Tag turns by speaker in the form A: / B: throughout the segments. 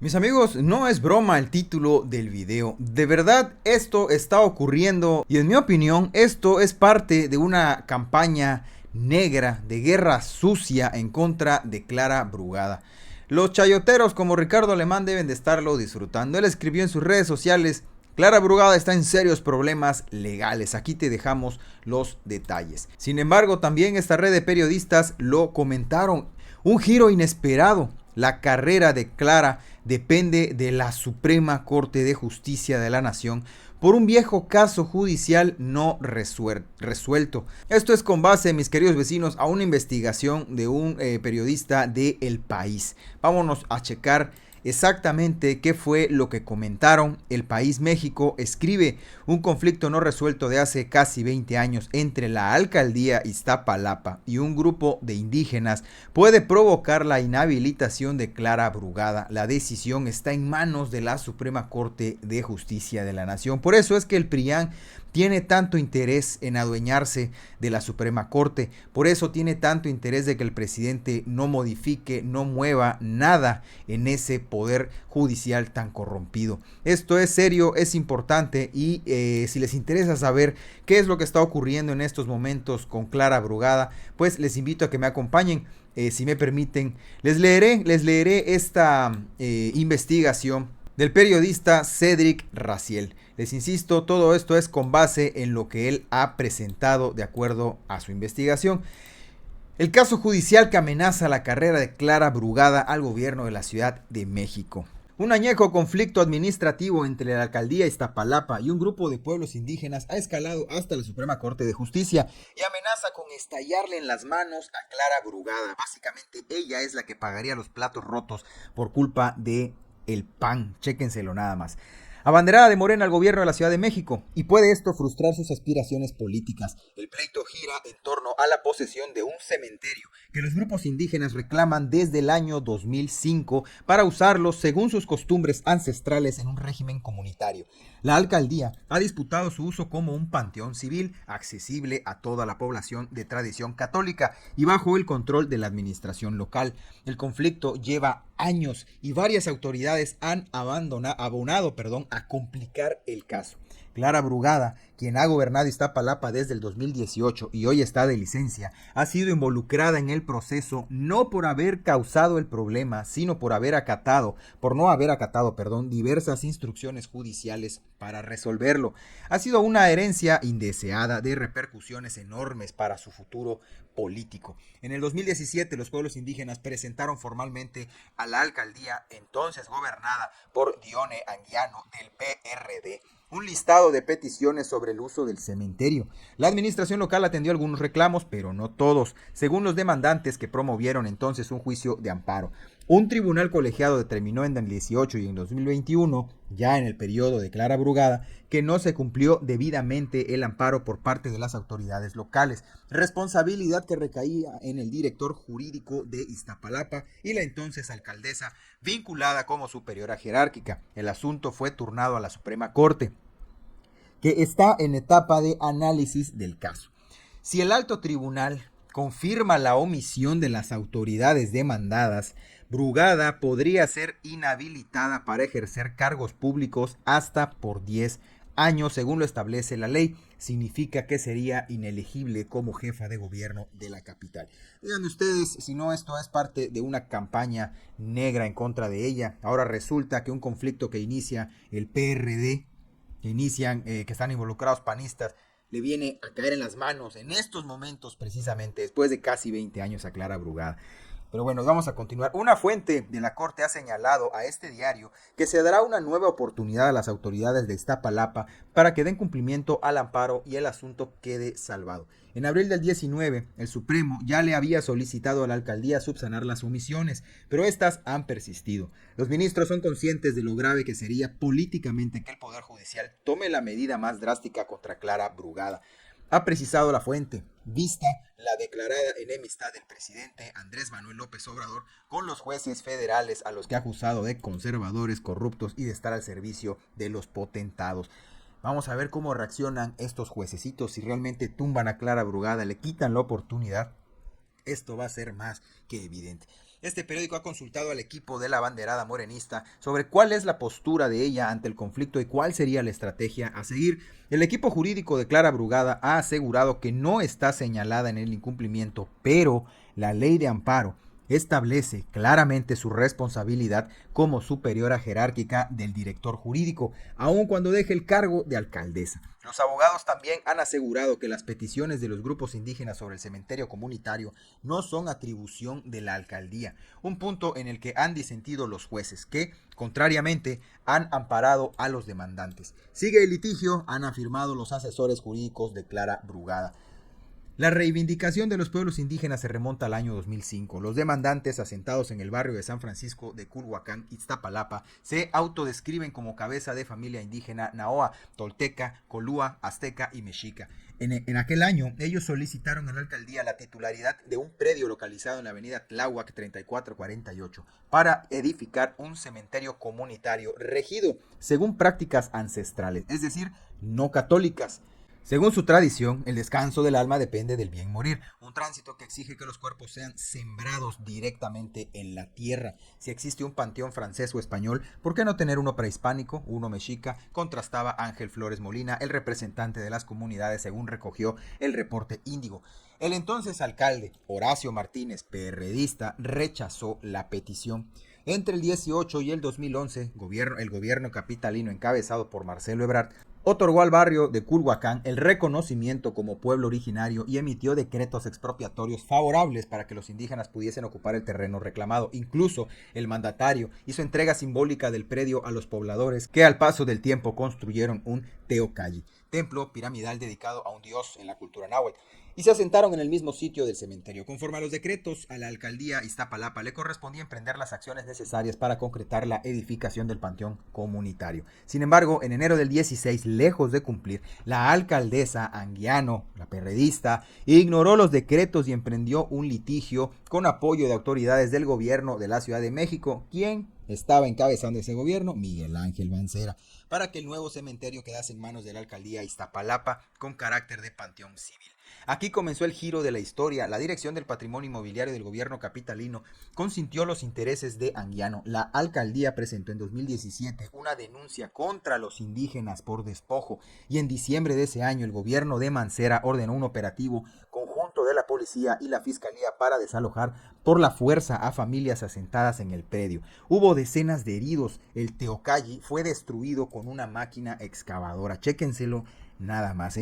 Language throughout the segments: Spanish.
A: Mis amigos, no es broma el título del video. De verdad, esto está ocurriendo y en mi opinión, esto es parte de una campaña negra de guerra sucia en contra de Clara Brugada. Los chayoteros como Ricardo Alemán deben de estarlo disfrutando. Él escribió en sus redes sociales: Clara Brugada está en serios problemas legales. Aquí te dejamos los detalles. Sin embargo, también esta red de periodistas lo comentaron. Un giro inesperado. La carrera de Clara depende de la Suprema Corte de Justicia de la Nación por un viejo caso judicial no resuelto. Esto es con base, mis queridos vecinos, a una investigación de un periodista de El País. Vámonos a checar exactamente qué fue lo que comentaron. El País México escribe: un conflicto no resuelto de hace casi 20 años entre la alcaldía Iztapalapa y un grupo de indígenas puede provocar la inhabilitación de Clara Brugada. La decisión está en manos de la Suprema Corte de Justicia de la Nación. Por eso es que el PRIAN tiene tanto interés en adueñarse de la Suprema Corte. Por eso tiene tanto interés de que el presidente no modifique, no mueva nada en ese poder judicial tan corrompido. Esto es serio, es importante y si les interesa saber qué es lo que está ocurriendo en estos momentos con Clara Brugada, pues les invito a que me acompañen. Si me permiten, les leeré esta investigación del periodista Cédric Raziel. Les insisto, todo esto es con base en lo que él ha presentado de acuerdo a su investigación. El caso judicial que amenaza la carrera de Clara Brugada al gobierno de la Ciudad de México. Un añejo conflicto administrativo entre la alcaldía Iztapalapa y un grupo de pueblos indígenas ha escalado hasta la Suprema Corte de Justicia y amenaza con estallarle en las manos a Clara Brugada. Básicamente ella es la que pagaría los platos rotos por culpa de el PAN. Chéquenselo nada más. Abanderada de Morena al gobierno de la Ciudad de México, y puede esto frustrar sus aspiraciones políticas. El pleito gira en torno a la posesión de un cementerio que los grupos indígenas reclaman desde el año 2005 para usarlos según sus costumbres ancestrales en un régimen comunitario. La alcaldía ha disputado su uso como un panteón civil accesible a toda la población de tradición católica y bajo el control de la administración local. El conflicto lleva años y varias autoridades han abonado a complicar el caso. Clara Brugada, quien ha gobernado Iztapalapa desde el 2018 y hoy está de licencia, ha sido involucrada en el proceso no por haber causado el problema, sino por no haber acatado, diversas instrucciones judiciales para resolverlo. Ha sido una herencia indeseada de repercusiones enormes para su futuro político. En el 2017 los pueblos indígenas presentaron formalmente a la alcaldía, entonces gobernada por Dione Anguiano del PRD, un listado de peticiones sobre el uso del cementerio. La administración local atendió algunos reclamos, pero no todos, según los demandantes que promovieron entonces un juicio de amparo. Un tribunal colegiado determinó en 2018 y en 2021, ya en el periodo de Clara Brugada, que no se cumplió debidamente el amparo por parte de las autoridades locales, responsabilidad que recaía en el director jurídico de Iztapalapa y la entonces alcaldesa, vinculada como superiora jerárquica. El asunto fue turnado a la Suprema Corte, que está en etapa de análisis del caso. Si el alto tribunal confirma la omisión de las autoridades demandadas, Brugada podría ser inhabilitada para ejercer cargos públicos hasta por 10 años, según lo establece la ley. Significa que sería inelegible como jefa de gobierno de la capital. Díganme ustedes si no esto es parte de una campaña negra en contra de ella. Ahora resulta que un conflicto que inicia el PRD, que están involucrados panistas, le viene a caer en las manos en estos momentos, precisamente después de casi 20 años, a Clara Brugada. Pero bueno, vamos a continuar. Una fuente de la Corte ha señalado a este diario que se dará una nueva oportunidad a las autoridades de Iztapalapa para que den cumplimiento al amparo y el asunto quede salvado. En abril del 19, el Supremo ya le había solicitado a la alcaldía subsanar las omisiones, pero estas han persistido. Los ministros son conscientes de lo grave que sería políticamente que el Poder Judicial tome la medida más drástica contra Clara Brugada. Ha precisado la fuente, vista la declarada enemistad del presidente Andrés Manuel López Obrador con los jueces federales a los que ha acusado de conservadores, corruptos y de estar al servicio de los potentados. Vamos a ver cómo reaccionan estos juececitos, si realmente tumban a Clara Brugada, le quitan la oportunidad. Esto va a ser más que evidente. Este periódico ha consultado al equipo de la banderada morenista sobre cuál es la postura de ella ante el conflicto y cuál sería la estrategia a seguir. El equipo jurídico de Clara Brugada ha asegurado que no está señalada en el incumplimiento, pero la ley de amparo establece claramente su responsabilidad como superiora jerárquica del director jurídico, aun cuando deje el cargo de alcaldesa. Los abogados también han asegurado que las peticiones de los grupos indígenas sobre el cementerio comunitario no son atribución de la alcaldía, un punto en el que han disentido los jueces que, contrariamente, han amparado a los demandantes. Sigue el litigio, han afirmado los asesores jurídicos de Clara Brugada. La reivindicación de los pueblos indígenas se remonta al año 2005. Los demandantes, asentados en el barrio de San Francisco de Culhuacán, Iztapalapa, se autodescriben como cabeza de familia indígena Naoa, Tolteca, Colúa, Azteca y Mexica. En aquel año, ellos solicitaron a la alcaldía la titularidad de un predio localizado en la avenida Tláhuac 3448 para edificar un cementerio comunitario regido según prácticas ancestrales, es decir, no católicas. Según su tradición, el descanso del alma depende del bien morir, un tránsito que exige que los cuerpos sean sembrados directamente en la tierra. Si existe un panteón francés o español, ¿por qué no tener uno prehispánico, uno mexica? Contrastaba Ángel Flores Molina, el representante de las comunidades, según recogió el reporte Índigo. El entonces alcalde, Horacio Martínez, PRDista, rechazó la petición. Entre el 18 y el 2011, el gobierno capitalino encabezado por Marcelo Ebrard otorgó al barrio de Culhuacán el reconocimiento como pueblo originario y emitió decretos expropiatorios favorables para que los indígenas pudiesen ocupar el terreno reclamado. Incluso el mandatario hizo entrega simbólica del predio a los pobladores que al paso del tiempo construyeron un teocalli, templo piramidal dedicado a un dios en la cultura náhuatl, y se asentaron en el mismo sitio del cementerio. Conforme a los decretos, a la alcaldía Iztapalapa le correspondía emprender las acciones necesarias para concretar la edificación del panteón comunitario. Sin embargo, en enero del 16, lejos de cumplir, la alcaldesa Anguiano, la perredista, ignoró los decretos y emprendió un litigio con apoyo de autoridades del gobierno de la Ciudad de México, quien estaba encabezando ese gobierno, Miguel Ángel Mancera, para que el nuevo cementerio quedase en manos de la alcaldía Iztapalapa con carácter de panteón civil. Aquí comenzó el giro de la historia. La Dirección del Patrimonio Inmobiliario del gobierno capitalino consintió los intereses de Anguiano. La alcaldía presentó en 2017 una denuncia contra los indígenas por despojo y en diciembre de ese año el gobierno de Mancera ordenó un operativo conjunto de la policía y la fiscalía para desalojar por la fuerza a familias asentadas en el predio. Hubo decenas de heridos. El teocalli fue destruido con una máquina excavadora. Chéquenselo nada más,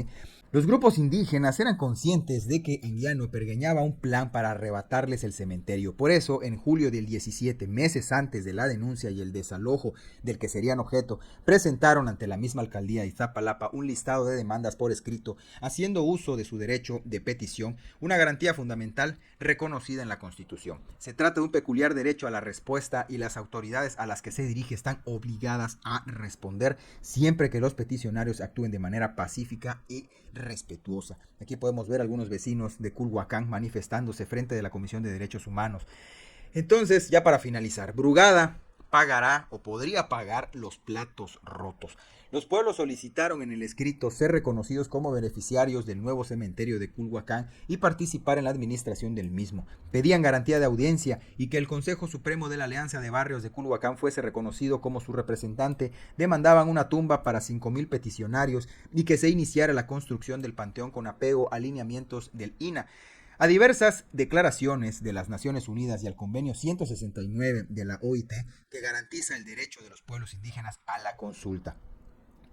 A: Los grupos indígenas eran conscientes de que Anguiano pergeñaba un plan para arrebatarles el cementerio. Por eso, en julio del 17, meses antes de la denuncia y el desalojo del que serían objeto, presentaron ante la misma alcaldía de Iztapalapa un listado de demandas por escrito, haciendo uso de su derecho de petición, una garantía fundamental reconocida en la Constitución. Se trata de un peculiar derecho a la respuesta y las autoridades a las que se dirige están obligadas a responder siempre que los peticionarios actúen de manera pacífica y respetuosa. Aquí podemos ver algunos vecinos de Culhuacán manifestándose frente de la Comisión de Derechos Humanos. Entonces, ya para finalizar, Brugada pagará o podría pagar los platos rotos. Los pueblos solicitaron en el escrito ser reconocidos como beneficiarios del nuevo cementerio de Culhuacán y participar en la administración del mismo. Pedían garantía de audiencia y que el Consejo Supremo de la Alianza de Barrios de Culhuacán fuese reconocido como su representante. Demandaban una tumba para 5,000 peticionarios y que se iniciara la construcción del panteón con apego a lineamientos del INAH. A diversas declaraciones de las Naciones Unidas y al convenio 169 de la OIT que garantiza el derecho de los pueblos indígenas a la consulta.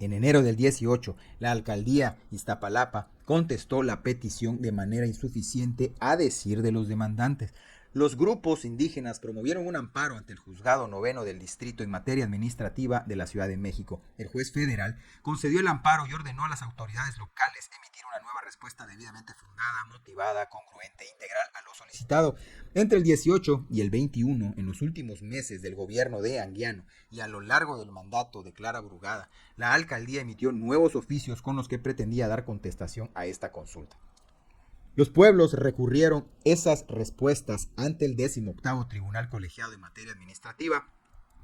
A: En enero del 18, la alcaldía Iztapalapa contestó la petición de manera insuficiente a decir de los demandantes. Los grupos indígenas promovieron un amparo ante el Juzgado Noveno del Distrito en materia administrativa de la Ciudad de México. El juez federal concedió el amparo y ordenó a las autoridades locales emitir una nueva respuesta debidamente fundada, motivada, congruente e integral a lo solicitado. Entre el 18 y el 21, en los últimos meses del gobierno de Anguiano y a lo largo del mandato de Clara Brugada, la alcaldía emitió nuevos oficios con los que pretendía dar contestación a esta consulta. Los pueblos recurrieron esas respuestas ante el 18º Tribunal Colegiado en Materia Administrativa,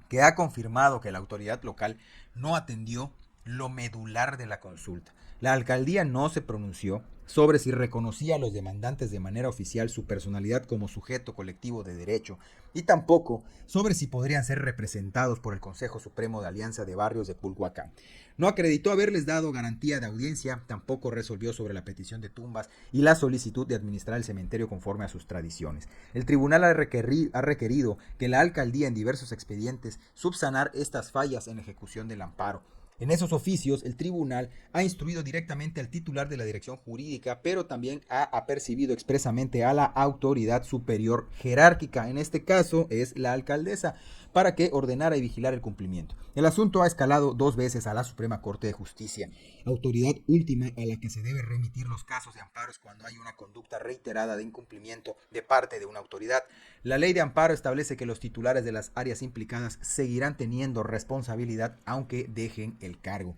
A: que ha confirmado que la autoridad local no atendió lo medular de la consulta. La alcaldía no se pronunció sobre si reconocía a los demandantes de manera oficial su personalidad como sujeto colectivo de derecho y tampoco sobre si podrían ser representados por el Consejo Supremo de Alianza de Barrios de Culhuacán. No acreditó haberles dado garantía de audiencia, tampoco resolvió sobre la petición de tumbas y la solicitud de administrar el cementerio conforme a sus tradiciones. El tribunal ha requerido que la alcaldía en diversos expedientes subsanar estas fallas en la ejecución del amparo. En esos oficios, el tribunal ha instruido directamente al titular de la dirección jurídica, pero también ha apercibido expresamente a la autoridad superior jerárquica, en este caso es la alcaldesa, para que ordenara y vigilara el cumplimiento. El asunto ha escalado 2 veces a la Suprema Corte de Justicia, autoridad última a la que se debe remitir los casos de amparos cuando hay una conducta reiterada de incumplimiento de parte de una autoridad. La ley de amparo establece que los titulares de las áreas implicadas seguirán teniendo responsabilidad aunque dejen el cargo.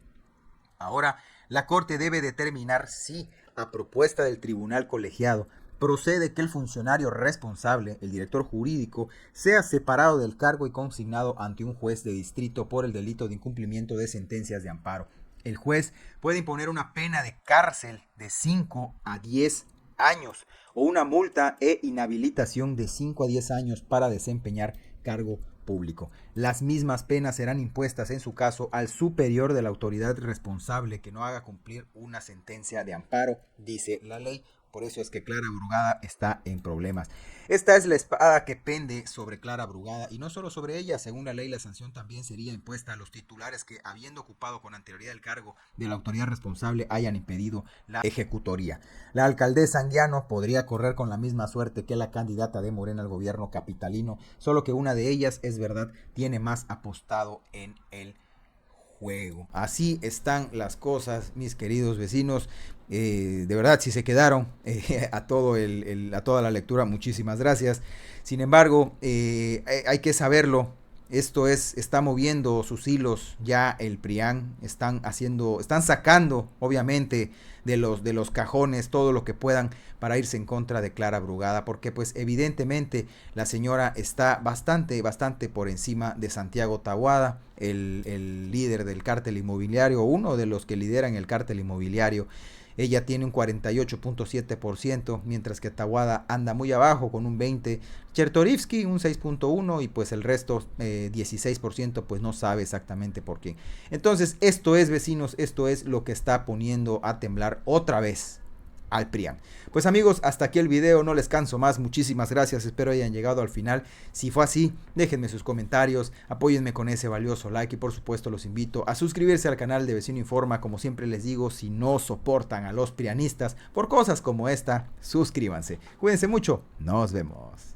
A: Ahora, la Corte debe determinar si, a propuesta del tribunal colegiado, procede que el funcionario responsable, el director jurídico, sea separado del cargo y consignado ante un juez de distrito por el delito de incumplimiento de sentencias de amparo. El juez puede imponer una pena de cárcel de 5 a 10 años o una multa e inhabilitación de 5 a 10 años para desempeñar cargo público. Las mismas penas serán impuestas en su caso al superior de la autoridad responsable que no haga cumplir una sentencia de amparo, dice la ley. Por eso es que Clara Brugada está en problemas. Esta es la espada que pende sobre Clara Brugada y no solo sobre ella. Según la ley, la sanción también sería impuesta a los titulares que, habiendo ocupado con anterioridad el cargo de la autoridad responsable, hayan impedido la ejecutoría. La alcaldesa Anguiano podría correr con la misma suerte que la candidata de Morena al gobierno capitalino, solo que una de ellas, es verdad, tiene más apostado en el juego. Así están las cosas, mis queridos vecinos. De verdad, si se quedaron a toda la lectura, muchísimas gracias. Sin embargo, hay que saberlo. Está moviendo sus hilos ya el PRIAN, están sacando, obviamente, de los cajones todo lo que puedan para irse en contra de Clara Brugada, porque pues evidentemente la señora está bastante por encima de Santiago Taboada, el líder del cártel inmobiliario, uno de los que lideran el cártel inmobiliario. Ella tiene un 48.7%, mientras que Taboada anda muy abajo con un 20%, Chertorivsky un 6.1% y pues el resto 16% pues no sabe exactamente por qué. Entonces esto es, vecinos, esto es lo que está poniendo a temblar otra vez al PRIAN. Pues amigos, hasta aquí el video, no les canso más, muchísimas gracias, espero hayan llegado al final. Si fue así, déjenme sus comentarios, apóyenme con ese valioso like y por supuesto los invito a suscribirse al canal de Vecino Informa. Como siempre les digo, si no soportan a los prianistas por cosas como esta, suscríbanse. Cuídense mucho, nos vemos.